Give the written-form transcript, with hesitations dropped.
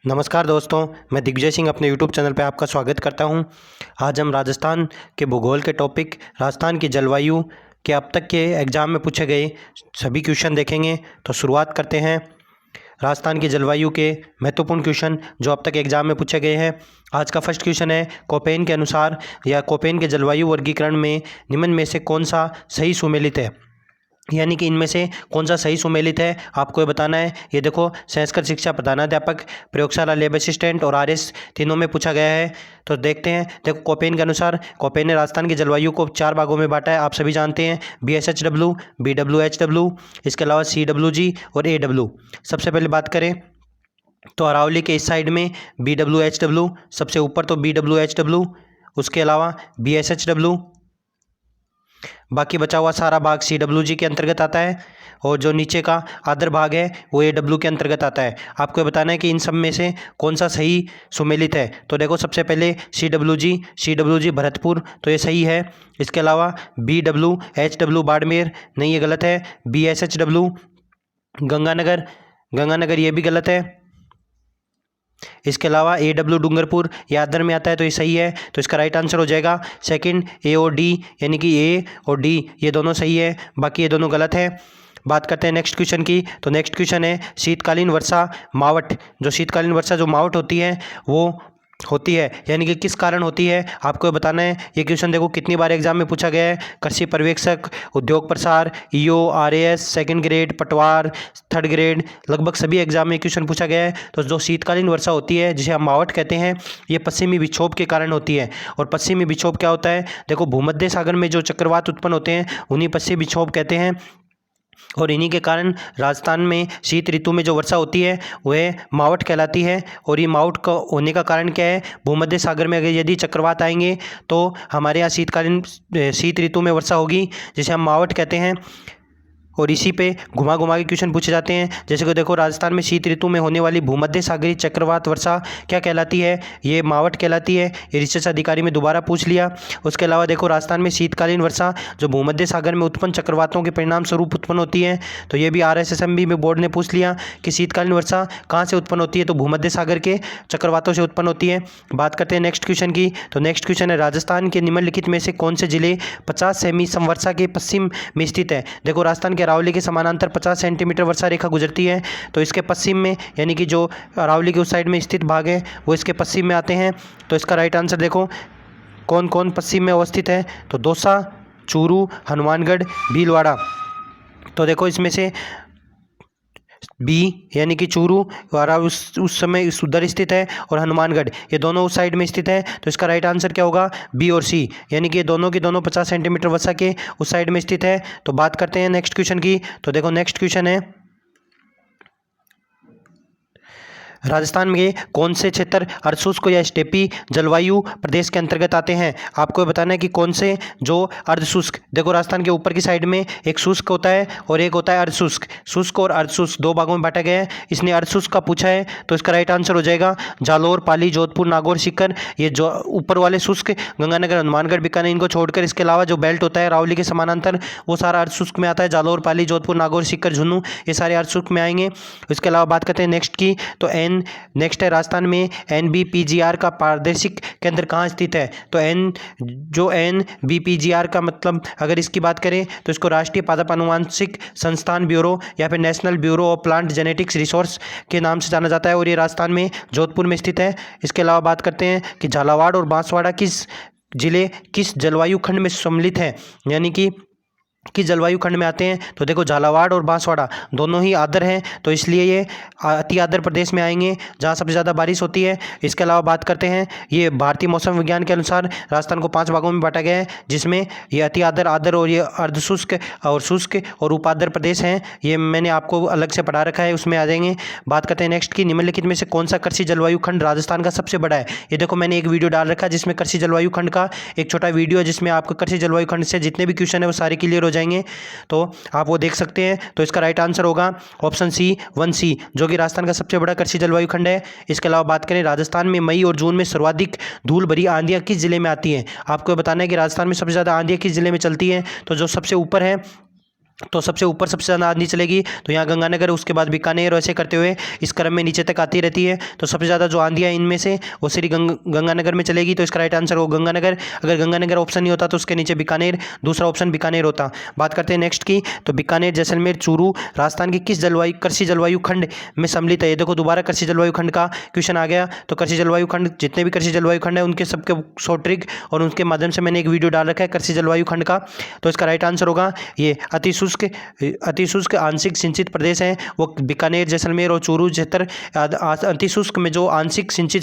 नमस्कार दोस्तों, मैं दिग्विजय सिंह अपने यूट्यूब चैनल पर आपका स्वागत करता हूं। आज हम राजस्थान के भूगोल के टॉपिक राजस्थान की जलवायु के अब तक के एग्ज़ाम में पूछे गए सभी क्वेश्चन देखेंगे। तो शुरुआत करते हैं राजस्थान की जलवायु के महत्वपूर्ण क्वेश्चन जो अब तक एग्जाम में पूछे गए हैं। आज का फर्स्ट क्वेश्चन है, कोपेन के अनुसार या कोपेन के जलवायु वर्गीकरण में निम्न में से कौन सा सही सुमेलित है, यानी कि इनमें से कौन सा सही सुमेलित है आपको ये बताना है। ये देखो, संस्कृत शिक्षा प्रधानाध्यापक, प्रयोगशाला लैब असिस्टेंट और आरएस तीनों में पूछा गया है। तो देखते हैं। देखो, कोपेन के अनुसार कोपेन ने राजस्थान की जलवायु को 4 भागों में बांटा है। आप सभी जानते हैं, BSHW, BWHW, इसके अलावा CWG और AW। सबसे पहले बात करें तो अरावली के इस साइड में BWHW, सबसे ऊपर तो BWHW, उसके अलावा BSHW, बाकी बचा हुआ सारा भाग CWG के अंतर्गत आता है और जो नीचे का अदर भाग है वो AW के अंतर्गत आता है। आपको बताना है कि इन सब में से कौन सा सही सुमेलित है। तो देखो, सबसे पहले CWG भरतपुर, तो ये सही है। इसके अलावा BWHW बाड़मेर, नहीं ये गलत है। BSHW गंगानगर ये भी गलत है। इसके अलावा AW डूंगरपुर ये अदर में आता है, तो ये सही है। तो इसका राइट आंसर हो जाएगा सेकंड, A और D, यानी कि A और D ये दोनों सही है, बाकी ये दोनों गलत है। बात करते हैं नेक्स्ट क्वेश्चन की। तो नेक्स्ट क्वेश्चन है, शीतकालीन वर्षा मावट, जो शीतकालीन वर्षा जो मावट होती है वो होती है, यानी कि किस कारण होती है आपको बताना है। ये क्वेश्चन देखो कितनी बार एग्जाम में पूछा गया है। कृषि पर्यवेक्षक, उद्योग प्रसार, EO, RAS, सेकंड ग्रेड, पटवार, थर्ड ग्रेड, लगभग सभी एग्जाम में क्वेश्चन पूछा गया है। तो जो शीतकालीन वर्षा होती है जिसे हम मावट कहते हैं, ये पश्चिमी विक्षोभ के कारण होती है। और पश्चिमी विक्षोभ क्या होता है, देखो भूमध्य सागर में जो चक्रवात उत्पन्न होते हैं उन्हीं पश्चिमी विक्षोभ कहते हैं। और इन्हीं के कारण राजस्थान में शीत ऋतु में जो वर्षा होती है वह मावट कहलाती है। और ये मावट का होने का कारण क्या है, भूमध्य सागर में अगर यदि चक्रवात आएंगे तो हमारे यहाँ शीत ऋतु में वर्षा होगी, जिसे हम मावट कहते हैं। और इसी पे घुमा घुमा के क्वेश्चन पूछे जाते हैं। जैसे कि देखो, राजस्थान में शीत ऋतु में होने वाली भूमध्य सागरीय चक्रवात वर्षा क्या कहलाती है, ये मावट कहलाती है। ये रिसर्च अधिकारी में दोबारा पूछ लिया। उसके अलावा देखो, राजस्थान में शीतकालीन वर्षा जो भूमध्य सागर में उत्पन्न चक्रवातों के परिणाम स्वरूप उत्पन्न होती है, तो ये भी RSSMB में बोर्ड ने पूछ लिया कि शीतकालीन वर्षा कहाँ से उत्पन्न होती है, तो भूमध्य सागर के चक्रवातों से उत्पन्न होती है। बात करते हैं नेक्स्ट क्वेश्चन की। तो नेक्स्ट क्वेश्चन है, राजस्थान के निम्नलिखित में से कौन से जिले 50 सेमी समवर्षा के पश्चिम में स्थित है। देखो, राजस्थान के अरावली के समानांतर 50 सेंटीमीटर वर्षा रेखा गुजरती है, तो इसके पश्चिम में, यानी कि जो अरावली के उस साइड में स्थित भाग है वो इसके पश्चिम में आते हैं। तो इसका राइट आंसर देखो कौन कौन पश्चिम में अवस्थित है, तो दौसा, चूरू, हनुमानगढ़, भीलवाड़ा। तो देखो इसमें से B यानी कि चूरू उस समय उधर स्थित है और हनुमानगढ़ ये दोनों उस साइड में स्थित है। तो इसका राइट आंसर क्या होगा, B और C, यानी कि ये दोनों की दोनों 50 सेंटीमीटर वर्षा के उस साइड में स्थित है। तो बात करते हैं नेक्स्ट क्वेश्चन की। तो देखो नेक्स्ट क्वेश्चन है, राजस्थान में कौन से क्षेत्र अर्धशुष्क या स्टेपी जलवायु प्रदेश के अंतर्गत आते हैं। आपको बताना है कि कौन से जो अर्धशुष्क, देखो राजस्थान के ऊपर की साइड में एक शुष्क होता है और एक होता है अर्धशुष्क। शुष्क और अर्धशुष्क दो भागों में बांटा गया है। इसने अर्धशुष्क का पूछा है, तो इसका राइट आंसर हो जाएगा जालोर, पाली, जोधपुर, नागौर, सीकर। ये जो ऊपर वाले शुष्क गंगानगर, हनुमानगढ़, बीकानेर, इनको छोड़कर इसके अलावा जो बेल्ट होता है रावली के समानांतर वो सारा अर्धशुष्क में आता है। जालोर, पाली, जोधपुर, नागौर, सीकर, झुन्नू ये सारे अर्धशुष्क में आएंगे। इसके अलावा बात करते हैं नेक्स्ट की। तो नेक्स्ट है, राजस्थान में NBPGR का प्रादेशिक केंद्र कहाँ स्थित है। तो NBPGR का मतलब अगर इसकी बात करें तो इसको राष्ट्रीय पादप आनुवांशिक संस्थान ब्यूरो या फिर national bureau of plant genetics resource के नाम से जाना जाता है और ये राजस्थान में जोधपुर में स्थित है। इसके अलावा बात करते हैं कि झालावाड़ और बांसवाड़ा किस जलवायु खंड में सम्मिलित है, यानी कि किस जलवायु खंड में आते हैं। तो देखो, झालावाड़ और बांसवाड़ा दोनों ही आर्द्र हैं, तो इसलिए ये अति आर्द्र प्रदेश में आएंगे जहाँ सबसे ज़्यादा बारिश होती है। इसके अलावा बात करते हैं, ये भारतीय मौसम विज्ञान के अनुसार राजस्थान को 5 भागों में बांटा गया है, जिसमें ये अति आर्द्र, आर्द्र और ये अर्धशुष्क और शुष्क और उपार्द्र प्रदेश हैं। ये मैंने आपको अलग से पढ़ा रखा है, उसमें आ जाएंगे। बात करते हैं नेक्स्ट की, निम्नलिखित में से कौन सा कृषि जलवायु खंड राजस्थान का सबसे बड़ा है। ये देखो, मैंने एक वीडियो डाल रखा है जिसमें कृषि जलवायु खंड का एक छोटा वीडियो है, जिसमें आपको कृषि जलवायु खंड से जितने भी क्वेश्चन है वो सारे क्लियर हो जाएंगे, तो आप वो देख सकते हैं। तो इसका राइट आंसर होगा ऑप्शन C 1C, जो कि राजस्थान का सबसे बड़ा कृषि जलवायु खंड है। इसके अलावा बात करें, राजस्थान में मई और जून में सर्वाधिक धूल भरी आंधियां किस जिले में आती हैं। आपको बताना है कि राजस्थान में सबसे ज़्यादा आंधियां किस जिले में चलती हैं। तो जो सबसे ऊपर है तो सबसे ऊपर सबसे ज़्यादा आंधी चलेगी तो यहाँ गंगानगर, उसके बाद बीकानेर, और ऐसे करते हुए इस क्रम में नीचे तक आती रहती है। तो सबसे ज़्यादा जो आंधियाँ इनमें से वो श्री गंगानगर में चलेगी, तो इसका राइट आंसर हो गंगानगर। अगर गंगानगर ऑप्शन नहीं होता तो उसके नीचे बीकानेर, दूसरा ऑप्शन बीकानेर होता। बात करते हैं नेक्स्ट की, तो बीकानेर, जैसलमेर, चूरू राजस्थान की किस कृषि जलवायु खंड में सम्मिलित है। ये देखो दोबारा कृषि जलवायु खंड का क्वेश्चन आ गया। तो कृषि जलवायु खंड, जितने भी कृषि जलवायु खंड है उनके सबके शॉर्ट ट्रिक और उनके माध्यम से मैंने एक वीडियो डाल रखा है कृषि जलवायु खंड का। तो इसका राइट आंसर होगा ये अतिशुष्क आंशिक सिंचित प्रदेश हैं वो बीकानेर, जैसलमेर और चूरू। अतिशुष्क में जो आंशिक सिंचित